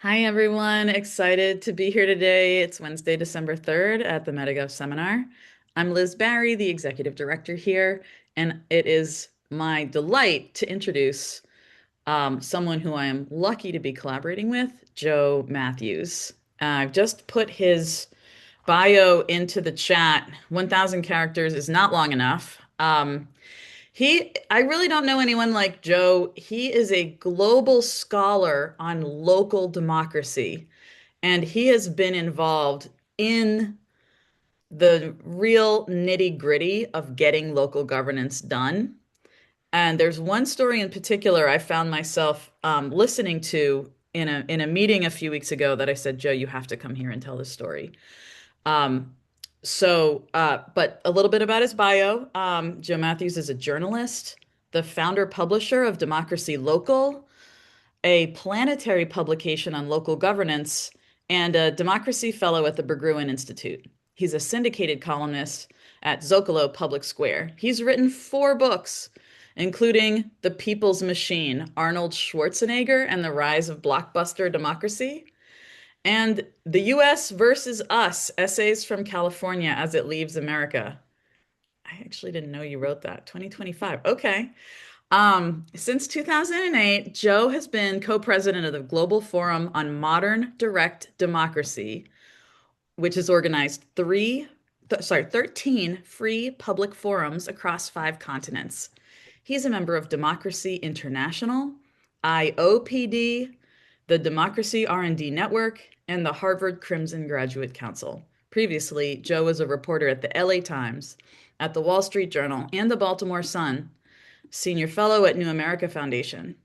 Hi, everyone. Excited to be here today. It's Wednesday, December 3rd at the Metagov Seminar. I'm Liz Barry, the executive director here, and it is my delight to introduce someone who I am lucky to be collaborating with, Joe Mathews. I've just put his bio into the chat. 1,000 characters is not long enough. I really don't know anyone like Joe. He is a global scholar on local democracy, and he has been involved in the real nitty-gritty of getting local governance done. And there's one story in particular I found myself listening to in a meeting a few weeks ago that I said, Joe, you have to come here and tell this story. Um, but a little bit about his bio. Joe Mathews is a journalist, the founder publisher of Democracy Local, a planetary publication on local governance, and a democracy fellow at the Berggruen Institute. He's a syndicated columnist at Zocalo Public Square. He's written 4 books, including The People's Machine, Arnold Schwarzenegger and the Rise of Blockbuster Democracy, and The US versus Us, Essays from California as It Leaves America. I actually didn't know you wrote that. 2025. Okay. Since 2008, Joe has been co-president of the Global Forum on Modern Direct Democracy, which has organized 13 free public forums across 5 continents. He's a member of Democracy International, IOPD, the Democracy R&D Network, and the Harvard Crimson Graduate Council. Previously, Joe was a reporter at the LA Times, at the Wall Street Journal, and the Baltimore Sun, senior fellow at New America Foundation.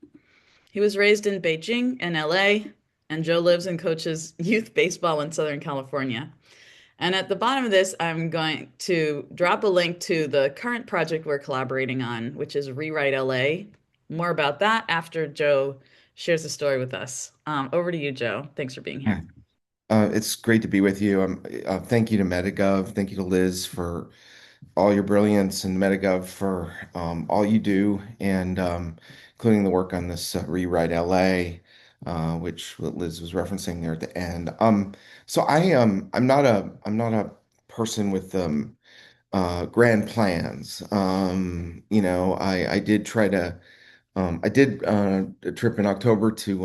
He was raised in Beijing and LA, and Joe lives and coaches youth baseball in Southern California. And at the bottom of this, I'm going to drop a link to the current project we're collaborating on, which is Rewrite LA. More about that after Joe shares the story with us. Over to you, Joe. Thanks for being Hmm. here. It's great to be with you. Thank you to Metagov. Thank you to Liz for all your brilliance and Metagov for all you do, and including the work on this Rewrite LA, which Liz was referencing there at the end. I'm not a person with grand plans. I did try to I did a trip in October to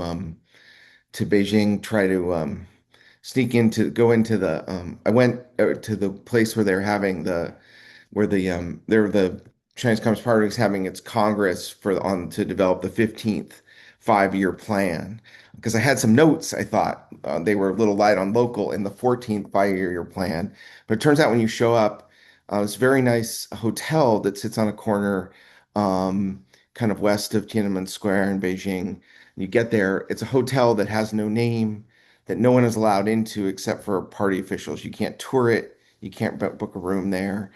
Beijing, try to go into the I went to the place where they're having the Chinese Communist Party is having its Congress to develop the 15th 5-year plan, because I had some notes. I thought they were a little light on local in the 14th 5-year plan, but it turns out when you show up, this very nice hotel that sits on a corner, kind of west of Tiananmen Square in Beijing. You get there, it's a hotel that has no name, that no one is allowed into except for party officials. You can't tour it, you can't book a room there.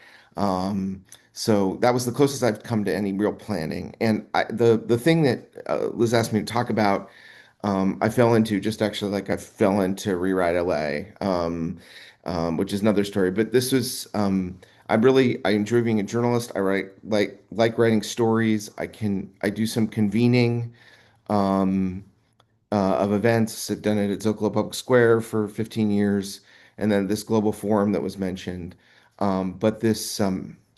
So that was the closest I've come to any real planning. And the thing that Liz asked me to talk about, I fell into just actually like I fell into Rewrite LA, which is another story. But this was I enjoy being a journalist. I like writing stories. I do some convening. Um, of events. I've done it at Zocalo Public Square for 15 years, and then this global forum that was mentioned. But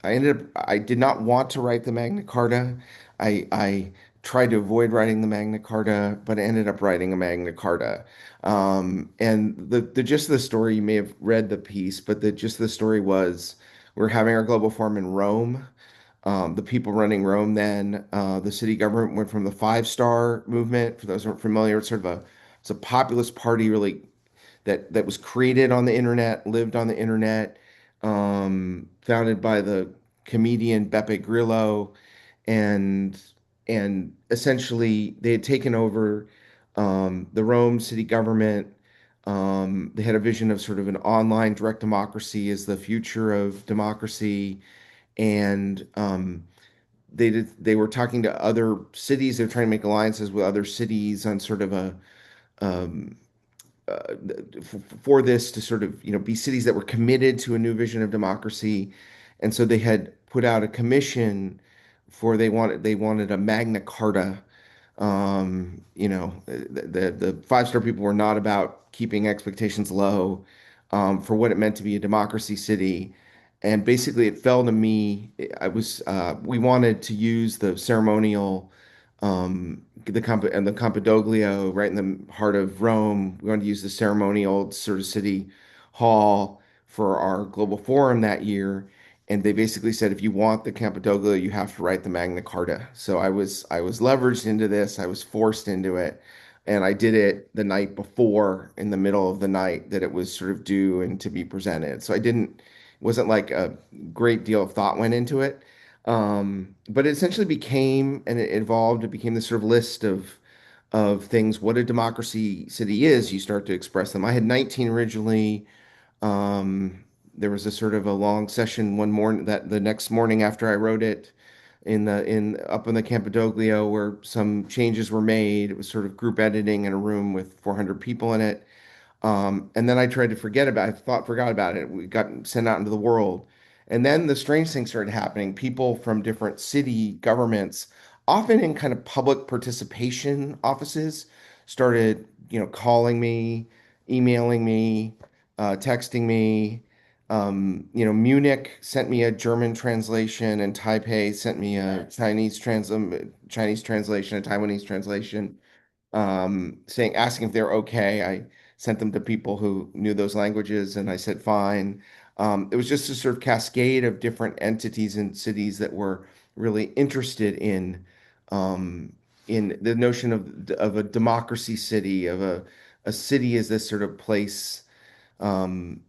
I did not want to write the Magna Carta. I tried to avoid writing the Magna Carta, but I ended up writing a Magna Carta. And the gist of the story, you may have read the piece, but the gist of the story was we're having our global forum in Rome. The people running Rome then, the city government went from the Five-Star movement. For those who aren't familiar, it's a populist party really that was created on the internet, lived on the internet, founded by the comedian Beppe Grillo, and essentially they had taken over the Rome city government. They had a vision of sort of an online direct democracy as the future of democracy, and they were talking to other cities. They're trying to make alliances with other cities on sort of a um, uh, for this to sort of be cities that were committed to a new vision of democracy. And so they had put out a commission for they wanted a Magna Carta The five-star people were not about keeping expectations low for what it meant to be a democracy city. And basically, it fell to me. We wanted to use the ceremonial, the Campidoglio, right in the heart of Rome. We wanted to use the ceremonial sort of city hall for our global forum that year. And they basically said, if you want the Campidoglio, you have to write the Magna Carta. So I was leveraged into this. I was forced into it, and I did it the night before, in the middle of the night that it was sort of due and to be presented. So I didn't, it wasn't like a great deal of thought went into it. But it essentially became, and it evolved. It became this sort of list of things. What a democracy city is. You start to express them. I had 19 originally. Um, there was a sort of a long session one morning, that the next morning after I wrote it, in up in the Campidoglio, where some changes were made. It was sort of group editing in a room with 400 people in it. And then I tried to forget about it. I forgot about it. We got sent out into the world. And then the strange things started happening. People from different city governments, often in kind of public participation offices, started, calling me, emailing me, texting me. Munich sent me a German translation, and Taipei sent me a Chinese translation, a Taiwanese translation, asking if they're okay. I sent them to people who knew those languages, and I said fine. It was just a sort of cascade of different entities and cities that were really interested um, in the notion of a democracy city, of a city as this sort of place. Um,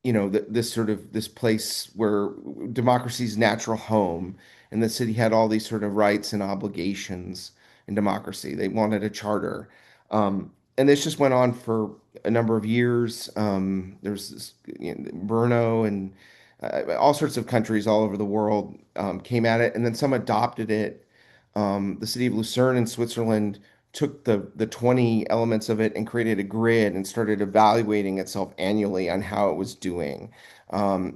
this sort of this place where democracy's natural home, and the city had all these sort of rights and obligations in democracy. They wanted a charter. And this just went on for a number of years. There's this, Brno and all sorts of countries all over the world came at it, and then some adopted it. The city of Lucerne in Switzerland took the 20 elements of it and created a grid and started evaluating itself annually on how it was doing.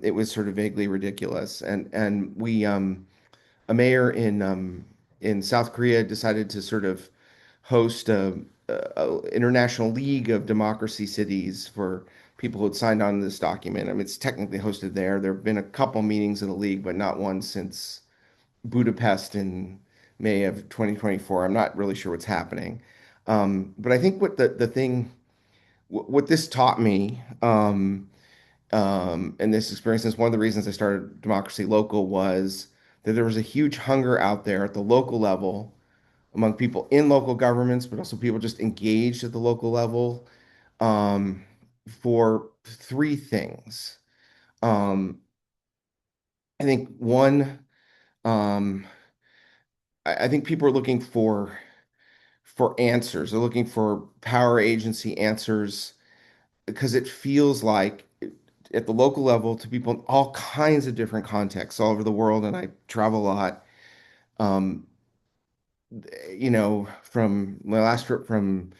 It was sort of vaguely ridiculous, and a mayor in South Korea decided to sort of host a international league of democracy cities for people who had signed on to this document. I mean, it's technically hosted there. There have been a couple meetings of the league, but not one since Budapest in May of 2024. I'm not really sure what's happening. But I think what this taught me, and this experience is one of the reasons I started Democracy Local, was that there was a huge hunger out there at the local level among people in local governments, but also people just engaged at the local level, um, for three things. Um, I think one, um, I think people are looking for answers. They're looking for power agency answers, because it feels like at the local level, to people in all kinds of different contexts all over the world, and I travel a lot. Um, from my last trip from,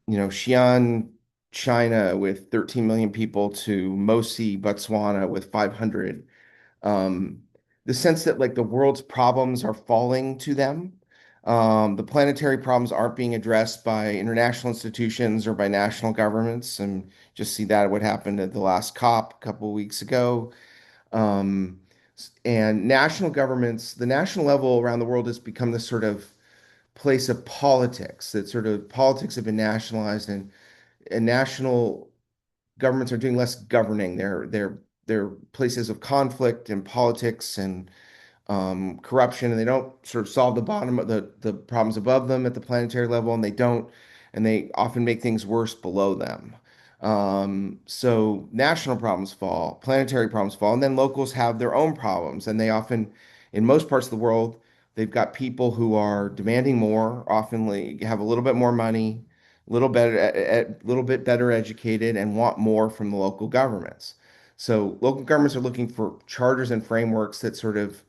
Xi'an, China with 13 million people to Mosi, Botswana with 500. um, the sense that like the world's problems are falling to them. The planetary problems aren't being addressed by international institutions or by national governments. And just see that what happened at the last COP a couple of weeks ago. Um, and national governments, the national level around the world has become this sort of place of politics, that sort of politics have been nationalized, and national governments are doing less governing. They're places of conflict and politics and corruption, and they don't sort of solve the bottom of the problems above them at the planetary level, and they often make things worse below them. So national problems fall, planetary problems fall, and then locals have their own problems, and they often, in most parts of the world, they've got people who are demanding more, often have a little bit more money, little bit better educated, and want more from the local governments. So local governments are looking for charters and frameworks that sort of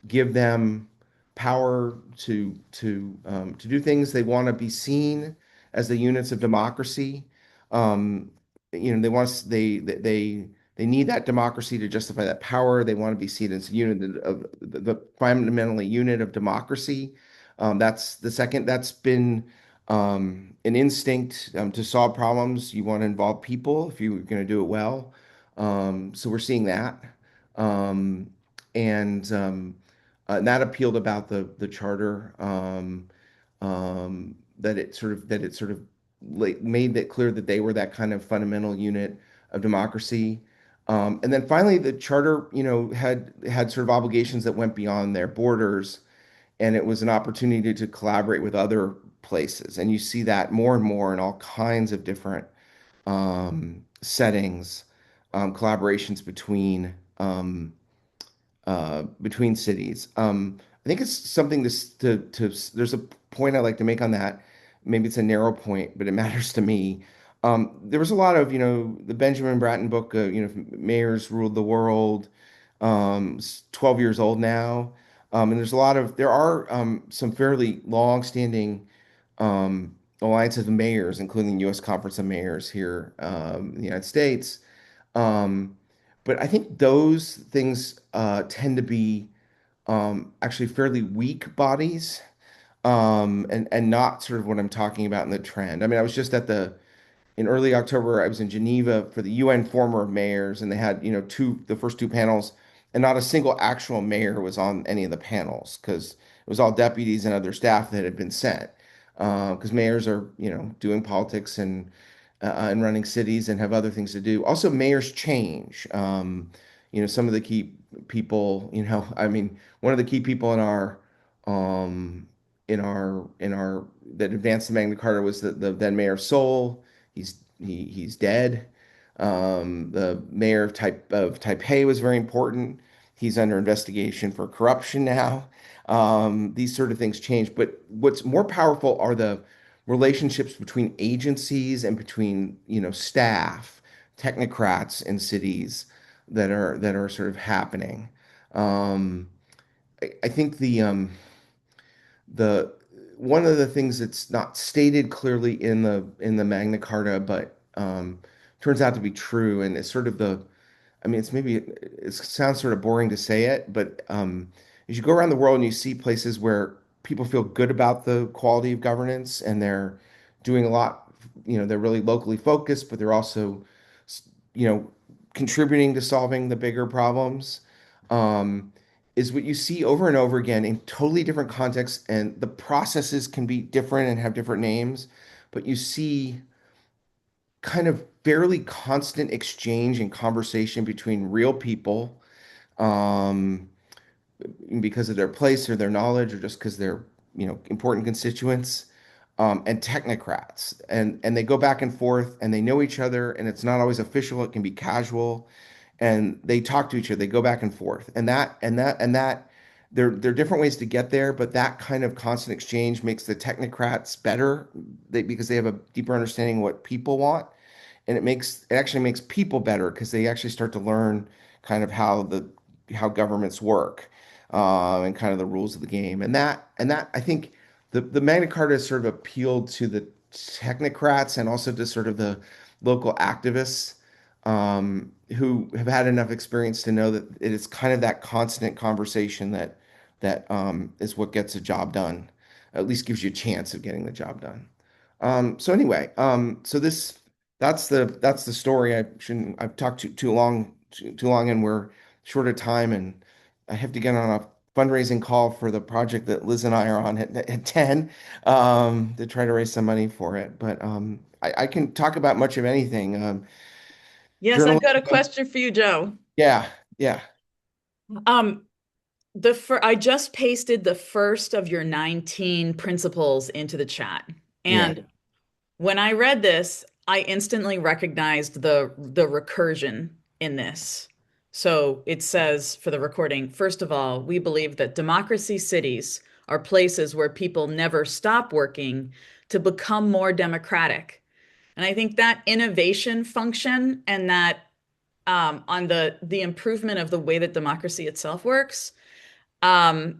give them power to do things. They want to be seen as the units of democracy. Um, they want us, they need that democracy to justify that power. They want to be seen as a unit of the fundamentally unit of democracy. That's the second. That's been an instinct to solve problems. You want to involve people if you're going to do it well. So we're seeing that, um, and that appealed about the charter. That it sort of made it clear that they were that kind of fundamental unit of democracy. And then finally, the charter, had sort of obligations that went beyond their borders, and it was an opportunity to collaborate with other places. And you see that more and more in all kinds of different settings, collaborations between cities. I think it's something to there's a point I like to make on that. Maybe it's a narrow point, but it matters to me. There was a lot of, the Benjamin Bratton book, Mayors Ruled the World. It's 12 years old now. And there are some fairly long-standing alliances of mayors, including the U.S. Conference of Mayors here in the United States. Um, but I think those things tend to be actually fairly weak bodies, and not sort of what I'm talking about in the trend. I mean, I was just in early October, I was in Geneva for the UN Former of Mayors, and they had, the first two panels, and not a single actual mayor was on any of the panels because it was all deputies and other staff that had been sent. Because mayors are, doing politics and running cities and have other things to do. Also, mayors change. Some of the key people, I mean, one of the key people um, in our that advanced the Magna Carta was the then mayor of Seoul. He's dead. The mayor of Taipei was very important. He's under investigation for corruption now. These sort of things change, but what's more powerful are the relationships between agencies and between, staff, technocrats in cities that are sort of happening. Um, I think the one of the things that's not stated clearly in the Magna Carta, but turns out to be true, and it's sort of I mean, it sounds sort of boring to say it, but as you go around the world and you see places where people feel good about the quality of governance and they're doing a lot, they're really locally focused, but they're also, you know, contributing to solving the bigger problems. Um, is what you see over and over again in totally different contexts, and the processes can be different and have different names, but you see kind of fairly constant exchange and conversation between real people, um, because of their place or their knowledge or just because they're, important constituents, and technocrats. And they go back and forth and they know each other, and it's not always official, it can be casual, and they talk to each other, they go back and forth. And that there are different ways to get there, but that kind of constant exchange makes the technocrats better, because they have a deeper understanding of what people want, and it actually makes people better because they actually start to learn kind of how governments work, and kind of the rules of the game. And that I think the Magna Carta has sort of appealed to the technocrats and also to sort of the local activists, who have had enough experience to know that it is kind of that constant conversation that is what gets a job done, at least gives you a chance of getting the job done. So anyway, that's the story. I've talked too long, and we're short of time, and I have to get on a fundraising call for the project that Liz and I are on at 10, to try to raise some money for it. But I can talk about much of anything. Yes, I've got a Journalism, question for you, Joe. yeah, yeah, Um, I just pasted the first of your 19 principles into the chat. yeah. And when I read this, I instantly recognized the recursion in this. So it says for the recording, first of all, we believe that democracy cities are places where people never stop working to become more democratic. And I think that innovation function and that on the improvement of the way that democracy itself works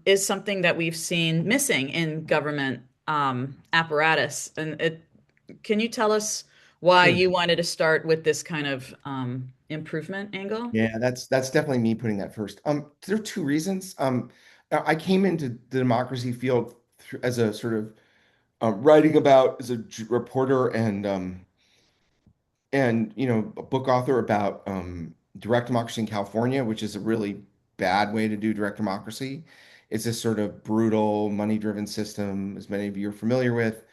is something that we've seen missing in government apparatus. Can you tell us why Sure. you wanted to start with this kind of improvement angle? Yeah, that's definitely me putting that first. There are two reasons. I came into the democracy field as a sort of writing about as a reporter and a book author about direct democracy in California, which is a really bad way to do direct democracy. It's a sort of brutal, money-driven system, as many of you are familiar with.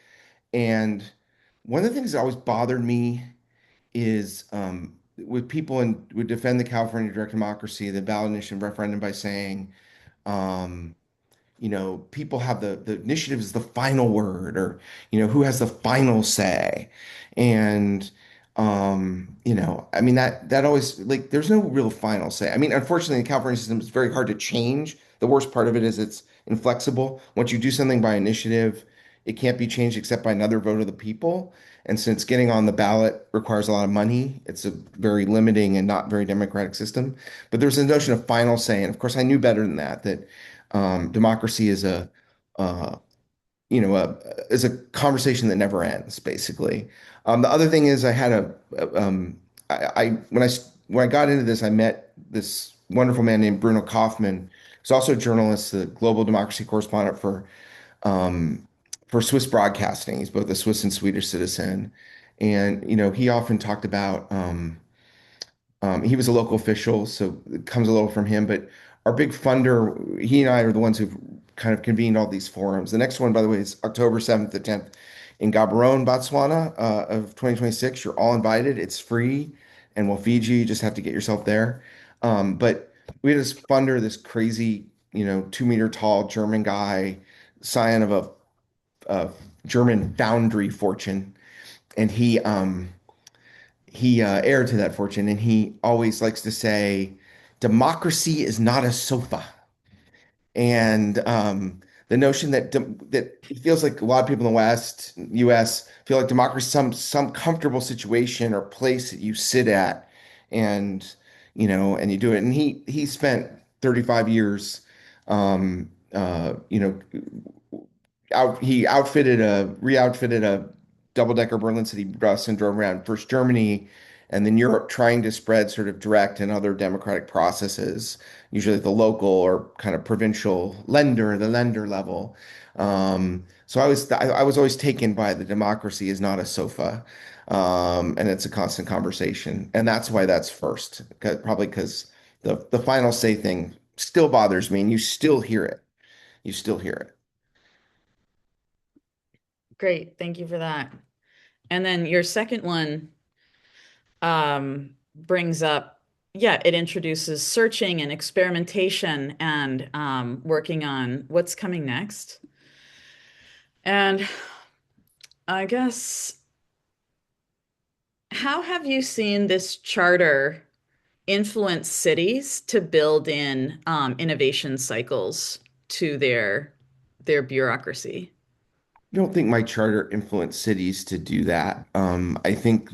And one of the things that always bothered me is with people and would defend the California direct democracy, the ballot initiative referendum by saying, um, people have the initiative is the final word, or, who has the final say. And, I mean, that always, like, there's no real final say. I mean, unfortunately, the California system is very hard to change. The worst part of it is it's inflexible. Once you do something by initiative, it can't be changed except by another vote of the people. And since getting on the ballot requires a lot of money, it's a very limiting and not very democratic system. But there's a notion of final say. And of course, I knew better than that, democracy is uh, is a conversation that never ends, basically. The other thing is, I had I when I got into this, I met this wonderful man named Bruno Kaufmann. He's also a journalist, the global democracy correspondent for Swiss Broadcasting. He's both a Swiss and Swedish citizen, and he often talked about. He was a local official, so it comes a little from him. But our big funder, he and I are the ones who've kind of convened all these forums. The next one, by the way, is October 7th to 10th in Gaborone, Botswana, of 2026. You're all invited. It's free, and we'll feed you. You just have to get yourself there. But we had this funder, this crazy, 2 meter tall German guy, scion of a German foundry fortune, and he heir to that fortune, and he always likes to say, "Democracy is not a sofa." And the notion that it feels like a lot of people in the West, U.S., feel like democracy is some comfortable situation or place that you sit at, and and you do it. And he spent 35 years, um, uh, you know, he re-outfitted a double-decker Berlin City bus and drove around first Germany and then Europe, trying to spread sort of direct and other democratic processes, usually at the local or kind of provincial the lender level. So I was always taken by the democracy is not a sofa, and it's a constant conversation, and that's why that's first. Probably because the final say thing still bothers me, and you still hear it. You still hear it. Great. Thank you for that. And then your second one brings up, yeah, it introduces searching and experimentation and working on what's coming next. And I guess, how have you seen this charter influence cities to build in innovation cycles to their bureaucracy? I don't think my charter influenced cities to do that. I think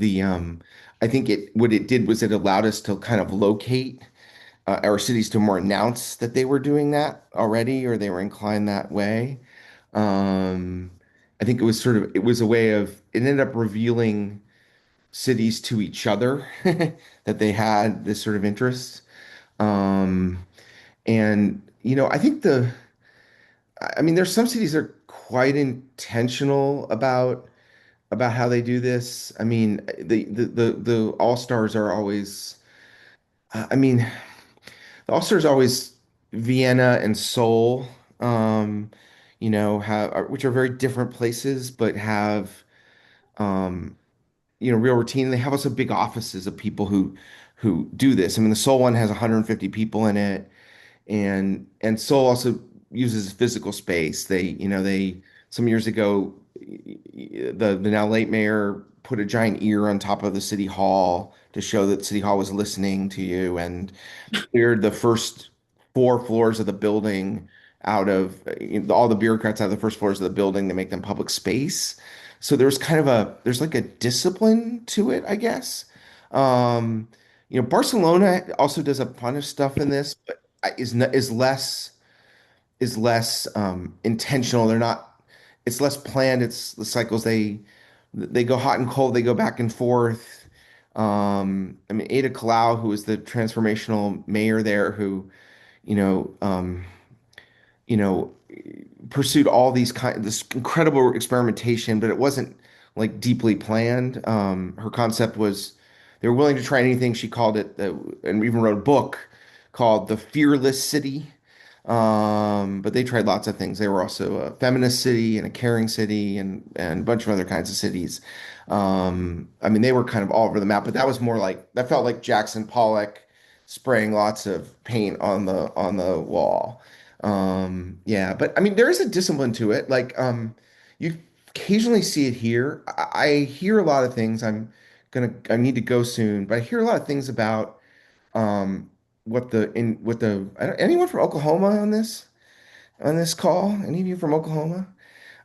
it what it did was it allowed us to kind of locate our cities to more announce that they were doing that already or they were inclined that way. Um, I think it was a way of it ended up revealing cities to each other that they had this sort of interest. Um, and I think I mean, there's some cities that are quite intentional about how they do this. I mean, the all-stars are always, I mean, the all-stars are always Vienna and Seoul, which are very different places, but have, um, real routine. They have also big offices of people who do this. I mean, the Seoul one has 150 people in it, and Seoul also uses physical space. They some years ago, the now late mayor put a giant ear on top of the city hall to show that city hall was listening to you, and cleared the first 4 floors of the building out of all the bureaucrats out of the first floors of the building to make them public space. So there's like a discipline to it, I guess. Um, Barcelona also does a ton of stuff in this, but is less intentional. They're not. It's less planned. It's the cycles they go hot and cold. They go back and forth. I mean, Ada Colau, who was the transformational mayor there, who you know, um, pursued all this incredible experimentation, but it wasn't like deeply planned. Her concept was they were willing to try anything. She called it, and even wrote a book called The Fearless City. But they tried lots of things. They were also a feminist city and a caring city and a bunch of other kinds of cities. I mean, they were kind of all over the map, but that was more like that felt like Jackson Pollock spraying lots of paint on the wall. Yeah, but I mean, there is a discipline to it. Like, you occasionally see it here. I hear a lot of things. I need to go soon, but I hear a lot of things about anyone from Oklahoma on this call? Any of you from Oklahoma?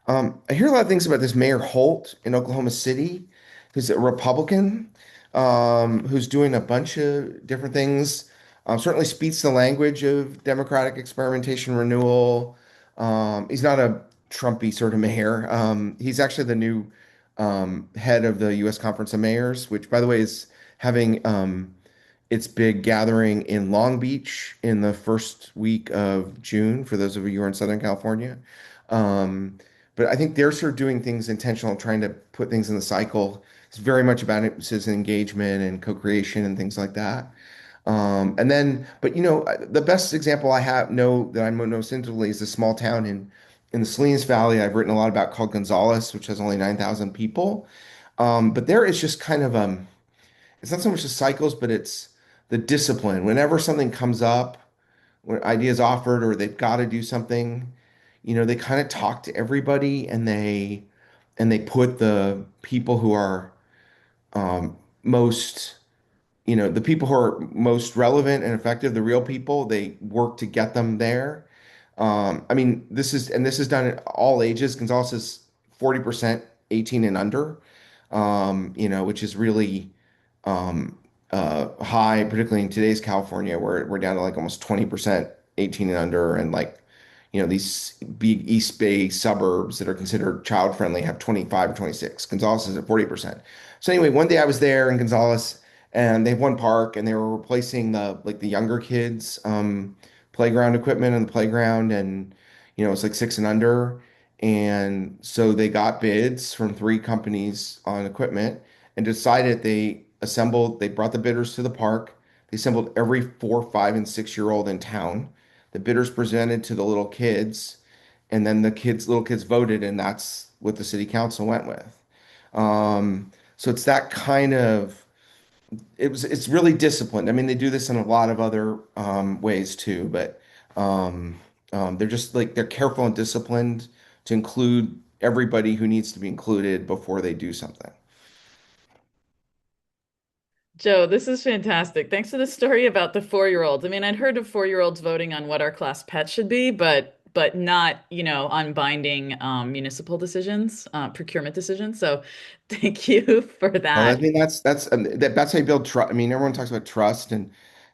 I hear a lot of things about this Mayor Holt in Oklahoma City, who's a Republican, who's doing a bunch of different things. Certainly speaks the language of democratic experimentation renewal. He's not a Trumpy sort of mayor. He's actually the new head of the U.S. Conference of Mayors, which, by the way, is having its big gathering in Long Beach in the first week of June, for those of you who are in Southern California. Um, but I think they're sort of doing things intentional, trying to put things in the cycle. It's very much about citizen engagement and co-creation and things like that. And then, but the best example I have know that I know most intimately is a small town in the Salinas Valley I've written a lot about called Gonzales, which has only 9,000 people. But there is just kind of it's not so much the cycles, but it's the discipline. Whenever something comes up, when ideas offered or they've got to do something, they kind of talk to everybody and they put the people who are most the people who are most relevant and effective, the real people, they work to get them there. I mean, this is done at all ages. Gonzalez is 40% 18 and under, which is really high, particularly in today's California, where we're down to like almost 20% 18 and under, and like, these big East Bay suburbs that are considered child friendly have 25 or 26. Gonzales is at 40%. So anyway, one day I was there in Gonzales and they have one park and they were replacing the younger kids playground equipment in the playground, and it's like 6 and under. And so they got bids from three companies on equipment and decided they brought the bidders to the park. They assembled every 4, 5, and 6 year old in town. The bidders presented to the little kids, and then little kids voted, and that's what the city council went with. So it's that kind of it's really disciplined. I mean, they do this in a lot of other ways too, but they're just like they're careful and disciplined to include everybody who needs to be included before they do something. Joe, this is fantastic. Thanks for the story about the 4-year-olds. I mean, I'd heard of 4-year-olds voting on what our class pet should be, but not, on binding municipal decisions, procurement decisions. So thank you for I that. mean, that's how you build trust. I mean, everyone talks about trust, and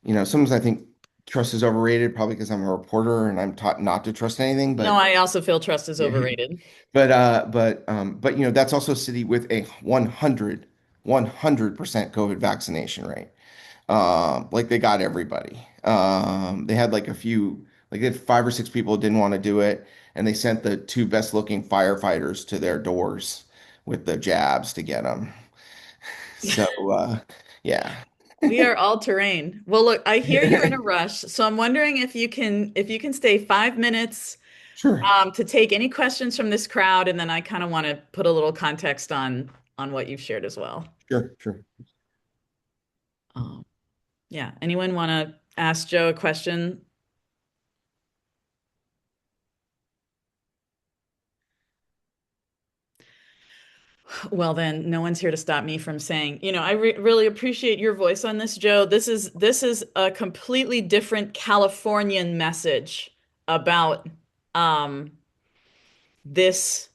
sometimes I think trust is overrated, probably because I'm a reporter and I'm taught not to trust anything. No, But I also feel trust is overrated. but that's also a city with a 100% COVID vaccination rate. Like they got everybody. They had like they had 5 or 6 people who didn't want to do it, and they sent the two best looking firefighters to their doors with the jabs to get them. So, yeah. We are all terrain. Well, look, I hear you're in a rush, so I'm wondering if you can stay 5 minutes Sure, to take any questions from this crowd, and then I kind of want to put a little context on what you've shared as well. sure. Um, yeah. Anyone want to ask Joe a question? Well, then no one's here to stop me from saying, I really appreciate your voice on this, Joe. This is a completely different Californian message about um, this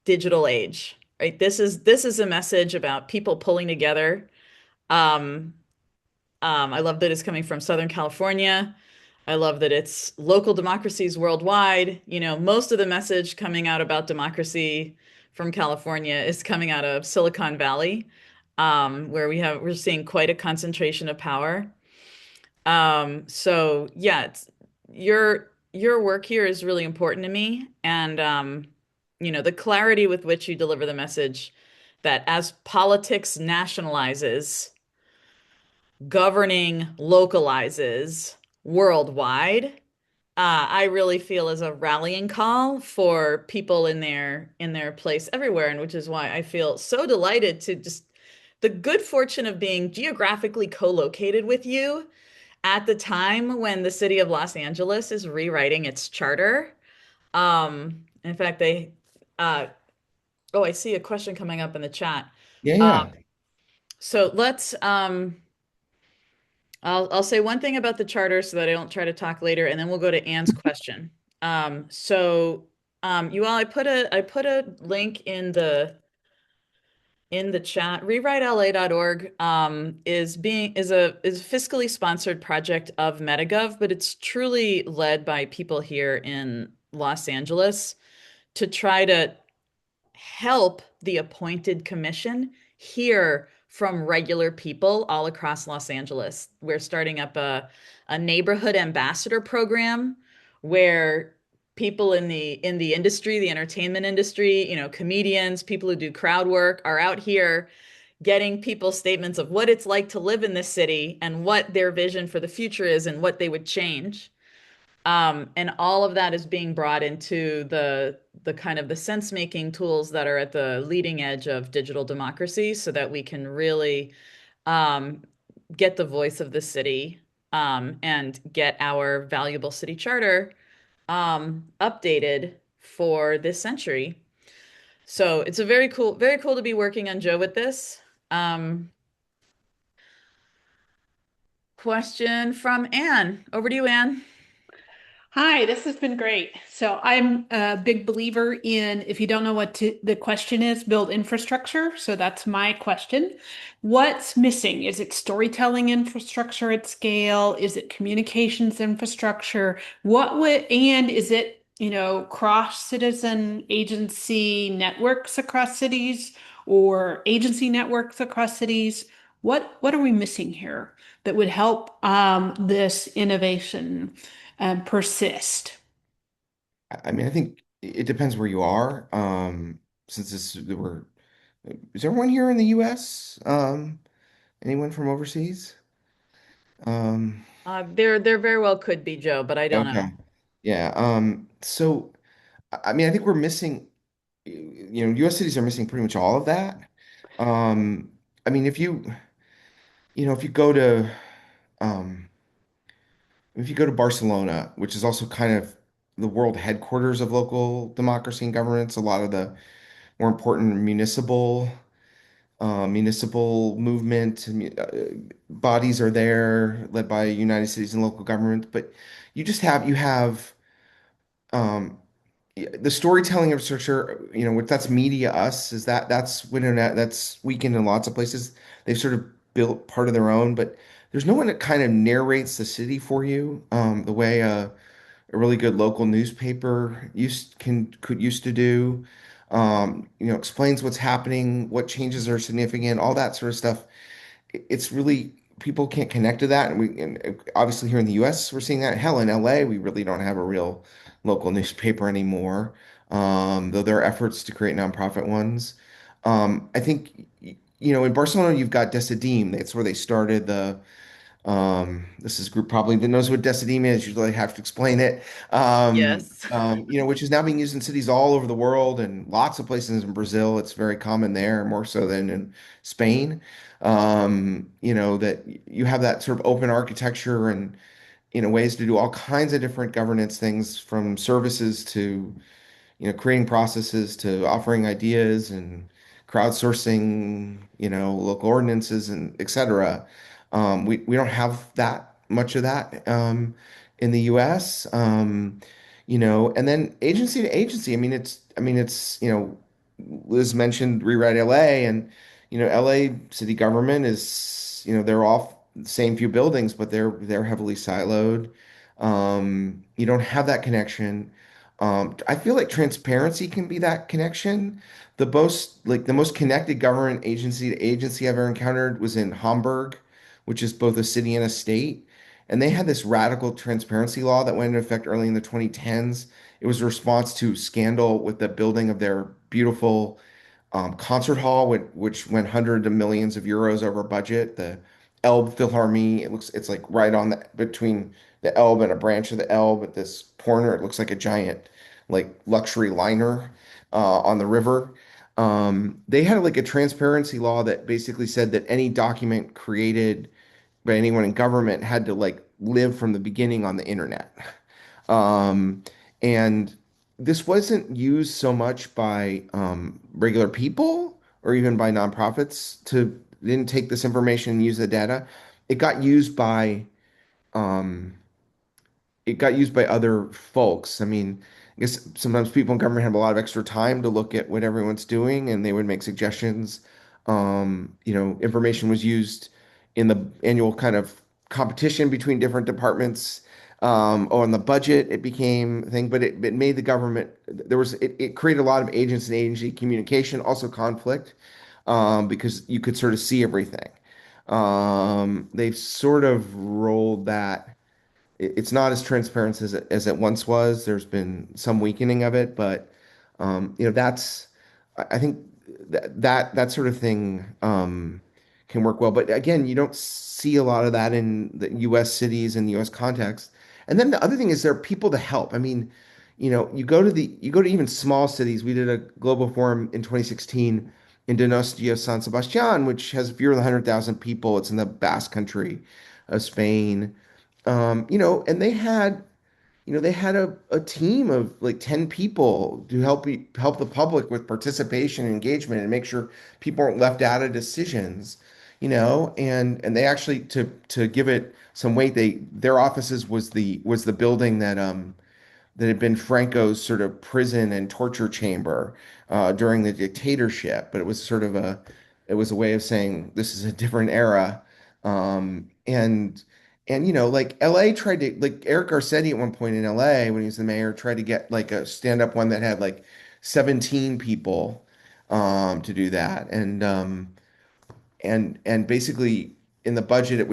digital age, right? This is a message about people pulling together. Um, I love that it's coming from Southern California. I love that it's local democracies worldwide. Most of the message coming out about democracy from California is coming out of Silicon Valley, where we're seeing quite a concentration of power. So yeah, you're your work here is really important to me, and the clarity with which you deliver the message that as politics nationalizes, governing localizes worldwide, I really feel is a rallying call for people in their place everywhere, and which is why I feel so delighted to just the good fortune of being geographically co-located with you at the time when the city of Los Angeles is rewriting its charter. In fact, uh, oh, I see a question coming up in the chat. Yeah, Uh, yeah. so I'll say one thing about the charter so that I don't try to talk later, and then we'll go to Anne's question. You all, I put a link in the chat. RewriteLA.org is a fiscally sponsored project of Metagov, but it's truly led by people here in Los Angeles to try to help the appointed commission hear from regular people all across Los Angeles. We're starting up a neighborhood ambassador program where people in the industry, the entertainment industry, comedians, people who do crowd work are out here getting people's statements of what it's like to live in this city and what their vision for the future is and what they would change. And all of that is being brought into the kind of the sense making tools that are at the leading edge of digital democracy so that we can really um, get the voice of the city and get our valuable city charter updated for this century. So it's a very cool to be working on Joe with this. Um, Question from Anne. Over to you, Anne. Hi, this has been great. So I'm a big believer in, if you don't know the question is, build infrastructure. So that's my question. What's missing? Is it storytelling infrastructure at scale? Is it communications infrastructure? And is it, cross citizen agency networks across cities or agency networks across cities? What are we missing here that would help this innovation persist? I mean, I think it depends where you are. Since this we're is everyone here in the US? Anyone from overseas? Um, There very well could be Joe, but I don't know. okay. Yeah. So I mean, I think we're missing, US cities are missing pretty much all of that. I mean, if you go to, um, if you go to Barcelona, which is also kind of the world headquarters of local democracy and governance, a lot of the more important municipal movement bodies are there, led by United Cities and local government. But you have um, the storytelling infrastructure, what that's media us is that's internet that's weakened in lots of places. They've sort of built part of their own, but there's no one that kind of narrates the city for you the way a really good local newspaper used to do. Explains what's happening, what changes are significant, all that sort of stuff. It's really people can't connect to that, and obviously here in the U.S. we're seeing that. Hell, in L.A. we really don't have a real local newspaper anymore, though there are efforts to create nonprofit ones. I think in Barcelona you've got Decidim. That's where they started the this is group probably that knows what Decidim is. Usually I have to explain it. Yes. Which is now being used in cities all over the world and lots of places in Brazil. It's very common there, more so than in Spain. That you have that sort of open architecture and ways to do all kinds of different governance things from services to creating processes to offering ideas and crowdsourcing, local ordinances and et cetera. We don't have that much of that in the US. And then agency to agency. Liz mentioned Rewrite LA, and LA city government is, they're all the same few buildings, but they're heavily siloed. You don't have that connection. I feel like transparency can be that connection. The most connected government agency to agency I've ever encountered was in Hamburg, which is both a city and a state. and they had this radical transparency law that went into effect early in the 2010s. It was a response to scandal with the building of their beautiful concert hall, which went hundreds of millions of euros over budget. The Elbe Philharmonie, it's like right on the between the Elbe and a branch of the Elbe at this corner. It looks like a giant like luxury liner on the river. They had like a transparency law that basically said that any document created by anyone in government had to like live from the beginning on the internet. Um, and this wasn't used so much by regular people or even by nonprofits to didn't take this information and use the data. It got used by um, it got used by other folks. I mean, I guess sometimes people in government have a lot of extra time to look at what everyone's doing and they would make suggestions. Information was used in the annual kind of competition between different departments. On the budget, it became a thing, but it made the government, it created a lot of agents and agency communication, also conflict, because you could sort of see everything. They've sort of rolled that it's not as transparent as it once was. There's been some weakening of it, but that's I think that sort of thing can work well. But again, you don't see a lot of that in the U.S. cities and the U.S. context. And then the other thing is there are people to help. I mean, you go to even small cities. We did a global forum in 2016 in Donostia, San Sebastian, which has fewer than 100,000 people. It's in the Basque Country of Spain. And they had a team of like 10 people to help the public with participation and engagement and make sure people aren't left out of decisions, and they actually to give it some weight, their offices was the building that had been Franco's sort of prison and torture chamber during the dictatorship, but it was a way of saying this is a different era. Um, and like LA tried to like Eric Garcetti at one point in LA when he was the mayor tried to get like a stand-up one that had like 17 people to do that. And basically in the budget it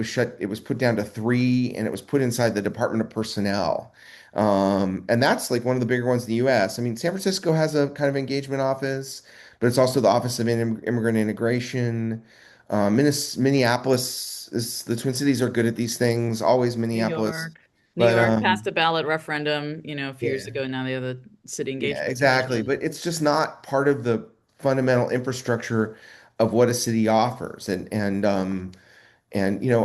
was put down to three and it was put inside the Department of Personnel. And that's like one of the bigger ones in the US. I mean, San Francisco has a kind of engagement office, but it's also the Office of Immigrant Integration. Minneapolis is the Twin Cities are good at these things, always New Minneapolis. York. New But York passed a ballot referendum, a few years yeah, ago. Now they have a city yeah, engagement exactly. specialist. But it's just not part of the fundamental infrastructure of what a city offers. I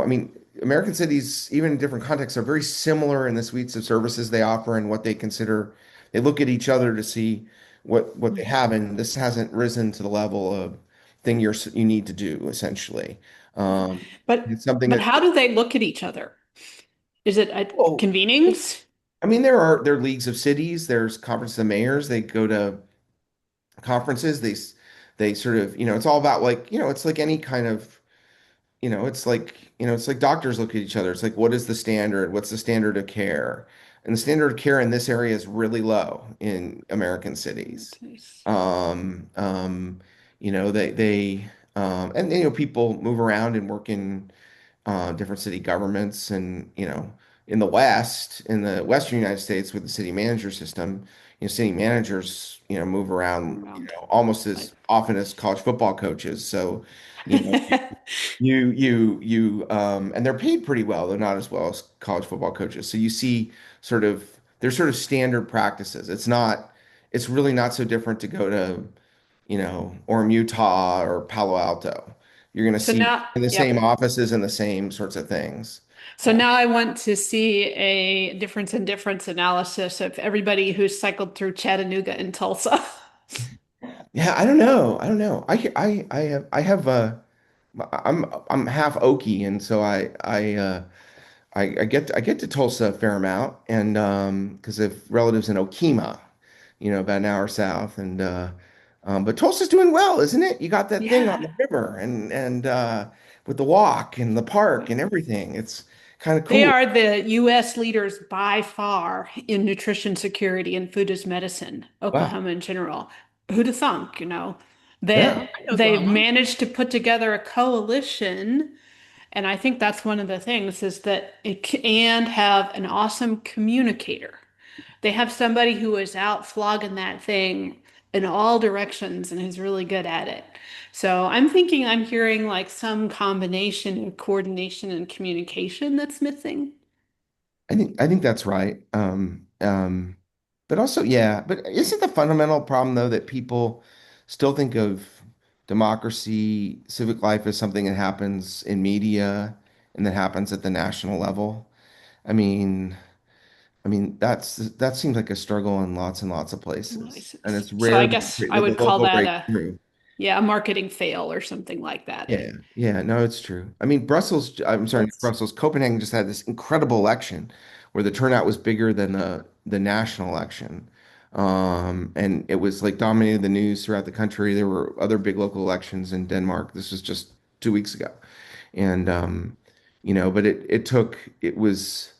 mean, American cities, even in different contexts, are very similar in the suites of services they offer and what they consider. They look at each other to see what they have, and this hasn't risen to the level of thing you need to do, essentially. But It's something but that, how do they look at each other? Is it at well, convenings? I mean, there are leagues of cities, there's conferences of mayors, they go to conferences, they sort of, it's all about like, it's like any kind of it's like doctors look at each other. It's like, what is the standard? What's the standard of care? And the standard of care in this area is really low in American cities. Um, um, and people move around and work in different city governments, and in in the Western United States with the city manager system, city managers, move around, Around. almost Right. as often as college football coaches. So, you know, and they're paid pretty well, though not as well as college football coaches. So you see there's sort of standard practices. It's really not so different to go to, Orem, Utah or Palo Alto. You're going to So see now, in the same yep. offices and the same sorts of things. So now I want to see a difference in difference analysis of everybody who's cycled through Chattanooga and Tulsa. Yeah, I don't know. I don't know. I'm half Okie, and so I get to Tulsa a fair amount, and because of relatives in Okima, about an hour south, and but Tulsa's doing well, isn't it? You got that thing on Yeah. the river, and with the walk and the park and everything, it's kind of They cool. are the US leaders by far in nutrition security and food as medicine, Wow. Oklahoma in general. Who'd have thunk, Yeah. that they've Oklahoma. managed to put together a coalition And I think that's one of the things is that and have an awesome communicator. They have somebody who is out flogging that thing in all directions and is really good at it. So I'm thinking I'm hearing like some combination of coordination and communication that's missing. I think that's right. But also, yeah, but isn't the fundamental problem though that people still think of democracy, civic life as something that happens in media and that happens at the national level? I mean, that seems like a struggle in lots and lots of places, and Nice. it's So I rare that guess I the would call local that a, breakthrough. yeah, a marketing fail or something like that. Yeah, yeah, no, it's true. I mean, I'm sorry, not That's Brussels, Copenhagen just had this incredible election where the turnout was bigger than the national election. And it was like dominated the news throughout the country. There were other big local elections in Denmark. This was just 2 weeks ago. And but it was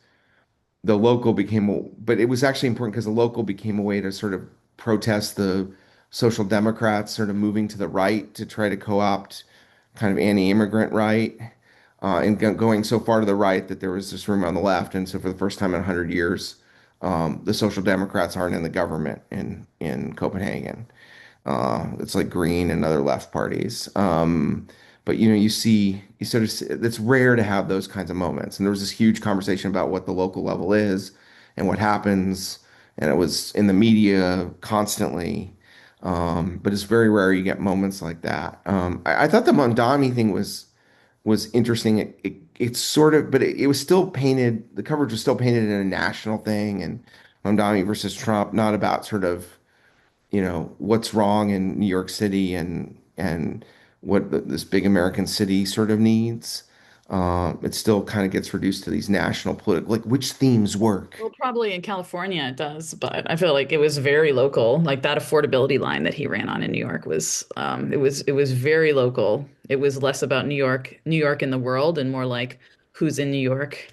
the local became, but it was actually important because the local became a way to sort of protest the social democrats sort of moving to the right to try to co-opt kind of anti-immigrant right, and going so far to the right that there was this room on the left. And so for the first time in 100 years, the social democrats aren't in the government in Copenhagen. It's like Green and other left parties. But you sort of it's rare to have those kinds of moments. And there was this huge conversation about what the local level is and what happens, and it was in the media constantly. But it's very rare you get moments like that. I thought the Mondani thing was interesting. It's sort of, but it was still painted. The coverage was still painted in a national thing, and Mondani versus Trump, not about sort of what's wrong in New York City and what this big American city sort of needs. It still kind of gets reduced to these national political, like which themes work. Well, probably in California it does, but I feel like it was very local. Like that affordability line that he ran on in New York was it was very local. It was less about New York in the world and more like who's in New York.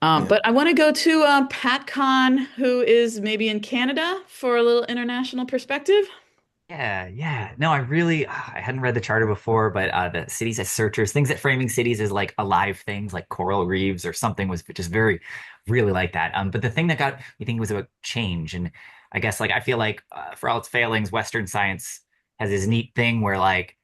Yeah. But I want to go to Pat Kahn, who is maybe in Canada for a little international perspective. Yeah, yeah. No, I hadn't read the charter before, but the cities as searchers, things that framing cities as like alive things like coral reefs or something was just very, really like that. But the thing that got me thinking was about change. And I guess like I feel like for all its failings, Western science has this neat thing where like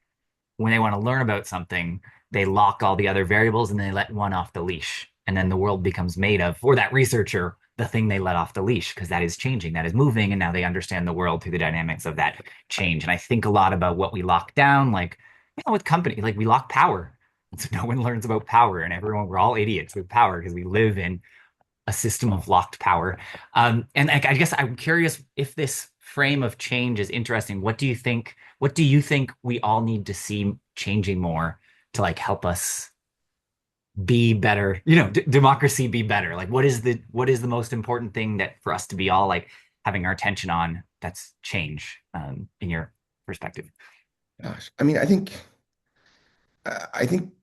when they want to learn about something, they lock all the other variables and they let one off the leash. And then the world becomes made of, for that researcher, the thing they let off the leash, because that is changing, that is moving. And now they understand the world through the dynamics of that change. And I think a lot about what we lock down, like, with company, like we lock power. And so no one learns about power, and we're all idiots with power because we live in a system of locked power. And I guess I'm curious if this frame of change is interesting. What do you think? What do you think we all need to see changing more to like help us be better? Democracy be better. Like, what is the most important thing that for us to be all like having our attention on? That's change, in your perspective. Gosh, I mean, I think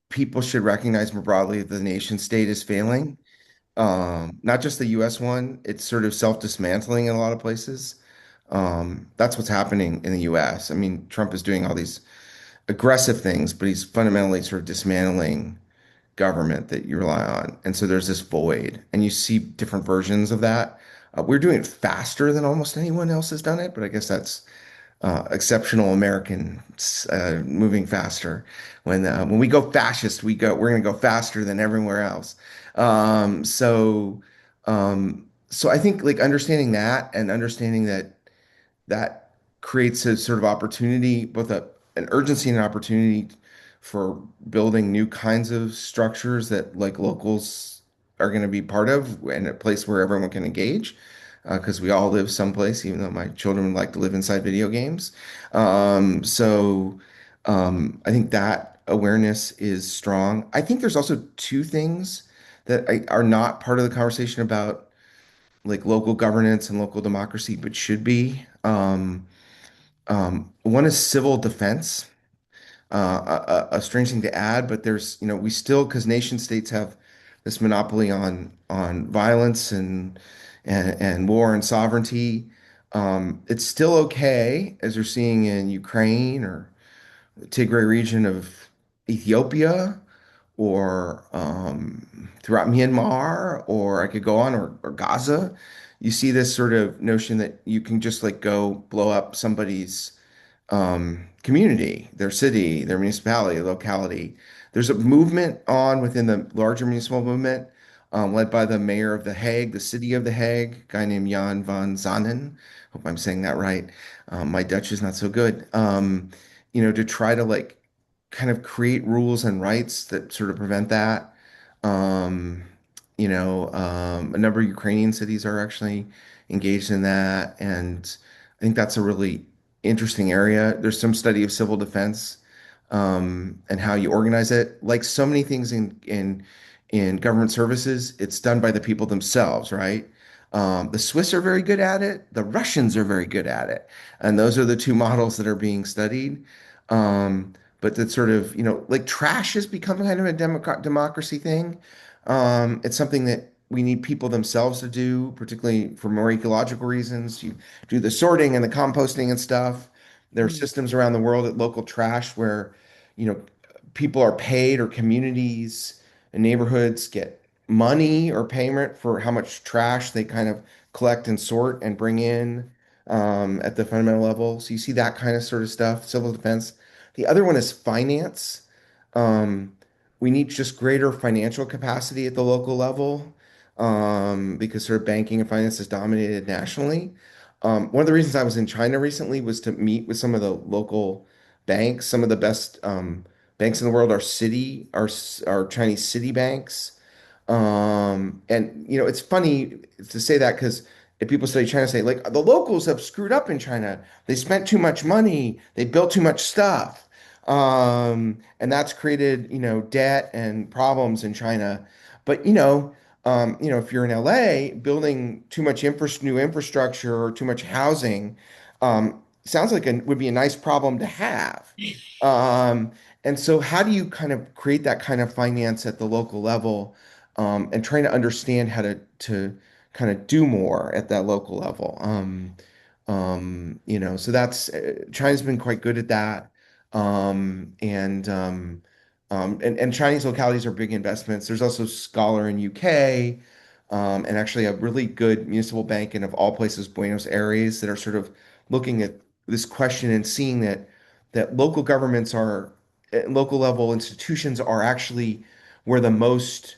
people should recognize more broadly that the nation state is failing. Not just the US one, it's sort of self-dismantling in a lot of places. That's what's happening in the US. I mean, Trump is doing all these aggressive things, but he's fundamentally sort of dismantling government that you rely on. And so there's this void, and you see different versions of that. We're doing it faster than almost anyone else has done it, but I guess that's exceptional Americans moving faster. When we go fascist, we're going to go faster than everywhere else. So I think like understanding that and understanding that creates a sort of opportunity, both an urgency and an opportunity for building new kinds of structures that like locals are going to be part of and a place where everyone can engage. Because we all live someplace, even though my children would like to live inside video games. I think that awareness is strong. I think there's also two things that are not part of the conversation about like local governance and local democracy, but should be. One is civil defense, a strange thing to add, but we still, because nation states have this monopoly on violence and war and sovereignty. It's still okay, as you're seeing in Ukraine or the Tigray region of Ethiopia, or throughout Myanmar, or I could go on, or Gaza. You see this sort of notion that you can just like go blow up somebody's community, their city, their municipality, locality. There's a movement on within the larger municipal movement, led by the mayor of The Hague, the city of The Hague, a guy named Jan van Zanen. Hope I'm saying that right. My Dutch is not so good. To try to like kind of create rules and rights that sort of prevent that. Um, a number of Ukrainian cities are actually engaged in that, and I think that's a really interesting area. There's some study of civil defense, and how you organize it. Like so many things in government services, it's done by the people themselves, right? The Swiss are very good at it. The Russians are very good at it, and those are the two models that are being studied. But that sort of, like trash has become kind of a democracy thing. It's something that we need people themselves to do, particularly for more ecological reasons. You do the sorting and the composting and stuff. There are Mm. systems around the world at local trash where, you know, people are paid, or communities and neighborhoods get money or payment for how much trash they kind of collect and sort and bring in, at the fundamental level. So you see that kind of sort of stuff, civil defense. The other one is finance. Um, we need just greater financial capacity at the local level, because sort of banking and finance is dominated nationally. One of the reasons I was in China recently was to meet with some of the local banks. Some of the best banks in the world are Chinese city banks. And it's funny to say that because if people study China, say like the locals have screwed up in China. They spent too much money. They built too much stuff. And that's created, debt and problems in China. But if you're in LA, building too much new infrastructure or too much housing, sounds like it would be a nice problem to have. Um, and so, how do you kind of create that kind of finance at the local level, and trying to understand how to kind of do more at that local level? So that's China's been quite good at that. And Chinese localities are big investments. There's also Scholar in UK, and actually a really good municipal bank in, of all places, Buenos Aires, that are sort of looking at this question and seeing that local governments local level institutions are actually where the most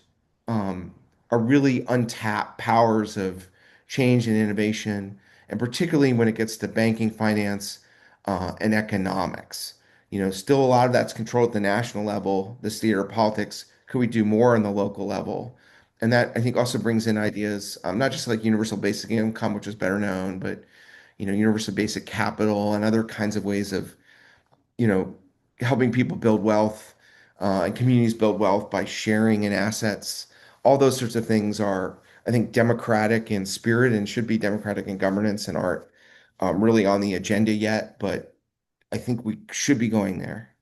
are really untapped powers of change and innovation, and particularly when it gets to banking, finance, and economics. Still a lot of that's controlled at the national level, this theater of politics. Could we do more on the local level? And that I think also brings in ideas, not just like universal basic income, which is better known, but universal basic capital and other kinds of ways of, you know, helping people build wealth, and communities build wealth by sharing in assets. All those sorts of things are, I think, democratic in spirit and should be democratic in governance, and aren't really on the agenda yet, but I think we should be going there.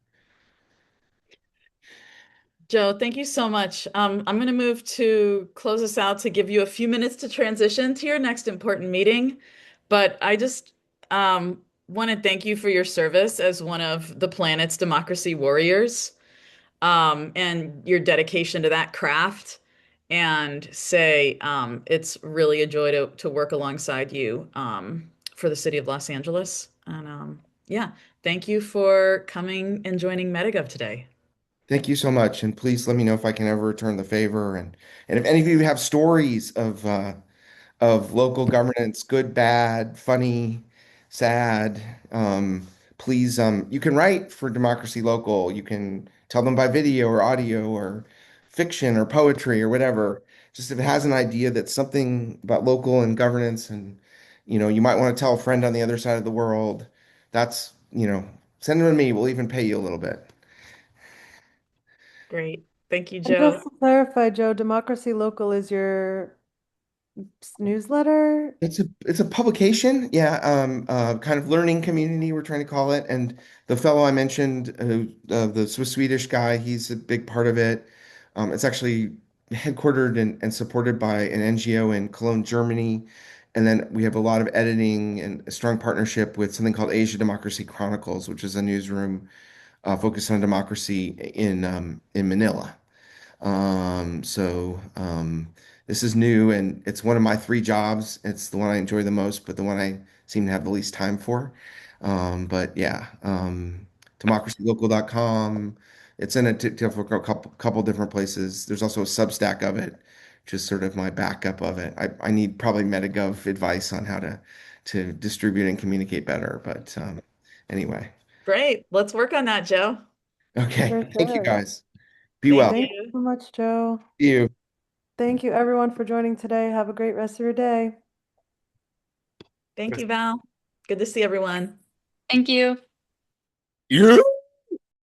Joe, thank you so much. I'm going to move to close us out to give you a few minutes to transition to your next important meeting. But I just want to thank you for your service as one of the planet's democracy warriors, and your dedication to that craft. And say it's really a joy to work alongside you, for the city of Los Angeles. And yeah, thank you for coming and joining Metagov today. Thank you so much, and please let me know if I can ever return the favor. And if any of you have stories of local governance, good, bad, funny, sad, please, you can write for Democracy Local. You can tell them by video or audio or fiction or poetry or whatever. Just if it has an idea that's something about local and governance, and you might want to tell a friend on the other side of the world, that's, send them to me. We'll even pay you a little bit. Great. Thank you, And Joe. just to clarify, Joe, Democracy Local is your newsletter? It's a publication, yeah, kind of learning community, we're trying to call it. And the fellow I mentioned, the Swiss Swedish guy, he's a big part of it. It's actually headquartered and supported by an NGO in Cologne, Germany. And then we have a lot of editing and a strong partnership with something called Asia Democracy Chronicles, which is a newsroom focused on democracy in Manila. This is new and it's one of my three jobs. It's the one I enjoy the most, but the one I seem to have the least time for. But yeah, democracylocal.com. It's in for a couple different places. There's also a Substack of it, which is sort of my backup of it. I need probably Metagov advice on how to distribute and communicate better. But anyway, Great. Let's work on that, Joe. okay. Very Thank you good. guys. Be Thank well. Thank you you. so much, Joe. See you. Thank you everyone for joining today. Have a great rest of your day. Thank you, Val. Good to see everyone. Thank you. You.